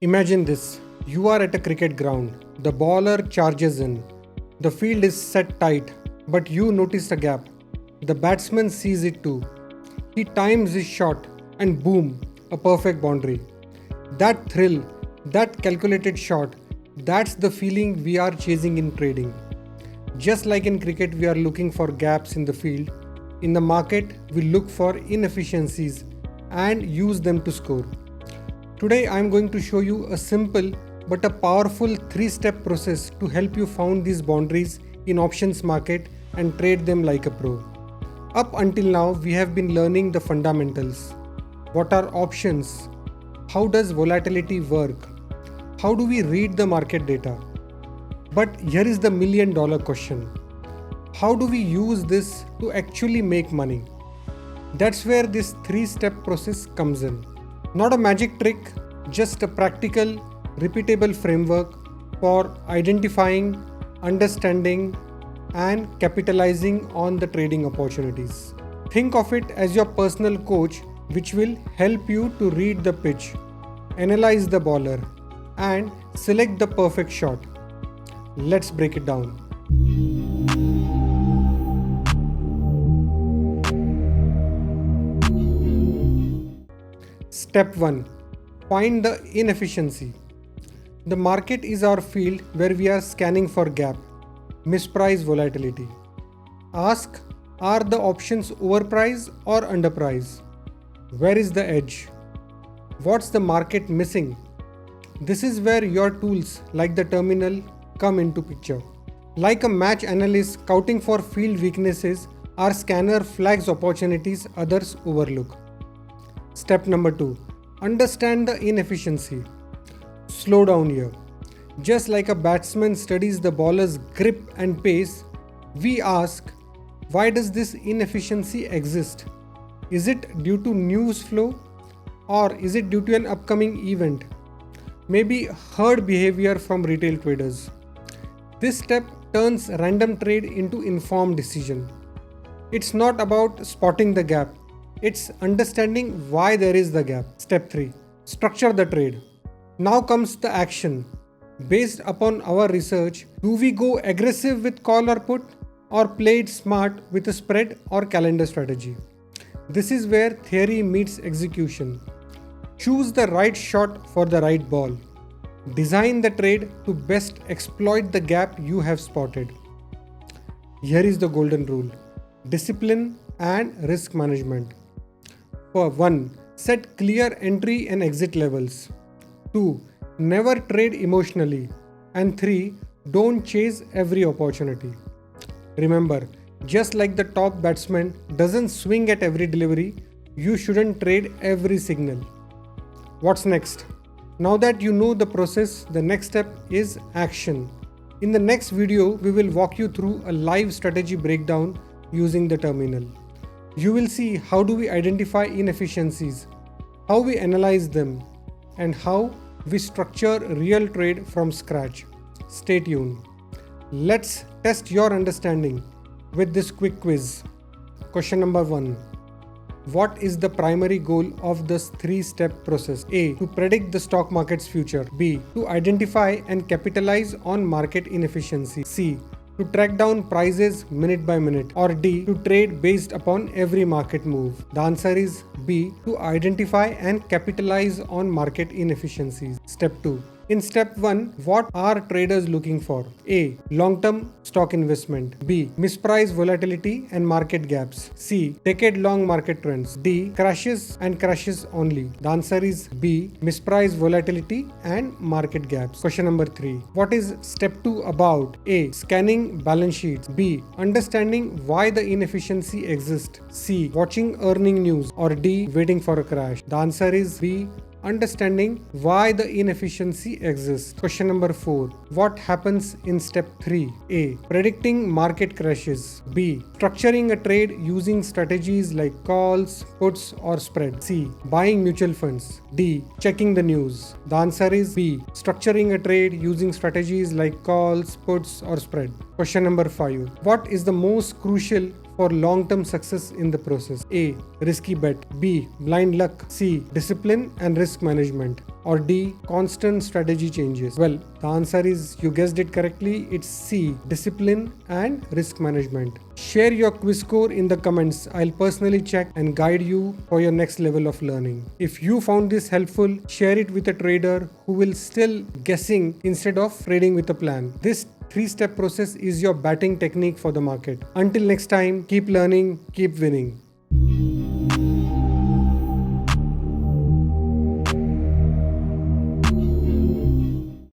Imagine this. You are at a cricket ground. The bowler charges in. The field is set tight, but you notice a gap. The batsman sees it too. He times his shot and boom, a perfect boundary. That thrill, that calculated shot, that's the feeling we are chasing in trading. Just like in cricket, we are looking for gaps in the field. In the market, we look for inefficiencies and use them to score. Today I am going to show you a simple but a powerful 3-step process to help you find these boundaries in options market and trade them like a pro. Up until now we have been learning the fundamentals. What are options? How does volatility work? How do we read the market data? But here is the $1,000,000 question. How do we use this to actually make money? That's where this 3-step process comes in. Not a magic trick, just a practical, repeatable framework for identifying, understanding, and capitalizing on the trading opportunities. Think of it as your personal coach, which will help you to read the pitch, analyze the bowler, and select the perfect shot. Let's break it down. Step 1. Find the inefficiency. The market is our field where we are scanning for gap, mispriced volatility. Ask, are the options overpriced or underpriced? Where is the edge? What's the market missing? This is where your tools like the terminal come into picture. Like a match analyst scouting for field weaknesses, our scanner flags opportunities others overlook. Step number 2. Understand the inefficiency. Slow down here. Just like a batsman studies the bowler's grip and pace, we ask, why does this inefficiency exist? Is it due to news flow? Or is it due to an upcoming event? Maybe herd behavior from retail traders. This step turns random trade into informed decision. It's not about spotting the gap. It's understanding why there is the gap. Step 3. Structure the trade. Now comes the action. Based upon our research, do we go aggressive with call or put or play it smart with a spread or calendar strategy? This is where theory meets execution. Choose the right shot for the right ball. Design the trade to best exploit the gap you have spotted. Here is the golden rule. Discipline and risk management. For 1. Set clear entry and exit levels. 2. Never trade emotionally. And 3. Don't chase every opportunity. Remember, just like the top batsman doesn't swing at every delivery, you shouldn't trade every signal. What's next? Now that you know the process, the next step is action. In the next video, we will walk you through a live strategy breakdown using the terminal. You will see how do we identify inefficiencies, how we analyze them, and how we structure real trade from scratch. Stay tuned. Let's test your understanding with this quick quiz. Question number 1. What is the primary goal of this 3-step process? A. To predict the stock market's future. B. To identify and capitalize on market inefficiency. C. To track down prices minute by minute. Or D. To trade based upon every market move. The answer is B. To identify and capitalize on market inefficiencies. Step 2. In step 1, what are traders looking for? A. Long-term stock investment. B. Mispriced volatility and market gaps. C. Decade-long market trends. D. Crashes and crashes only. The answer is B. Mispriced volatility and market gaps. Question number 3. What is step 2 about? A. Scanning balance sheets. B. Understanding why the inefficiency exists. C. Watching earning news. Or D. Waiting for a crash. The answer is B. Understanding why the inefficiency exists. Question number 4. What happens in step 3? A. Predicting market crashes. B. Structuring a trade using strategies like calls, puts or spread. C. Buying mutual funds. D. Checking the news. The answer is B. Structuring a trade using strategies like calls, puts or spread. Question number 5. What is the most crucial for long-term success in the process? A. Risky bet. B. Blind luck. C. Discipline and risk management. Or D. Constant strategy changes? Well, the answer is, you guessed it correctly, it's C. Discipline and risk management. Share your quiz score in the comments. I'll personally check and guide you for your next level of learning. If you found this helpful, share it with a trader who will still guessing instead of trading with a plan. This 3-step process is your batting technique for the market. Until next time, keep learning, keep winning.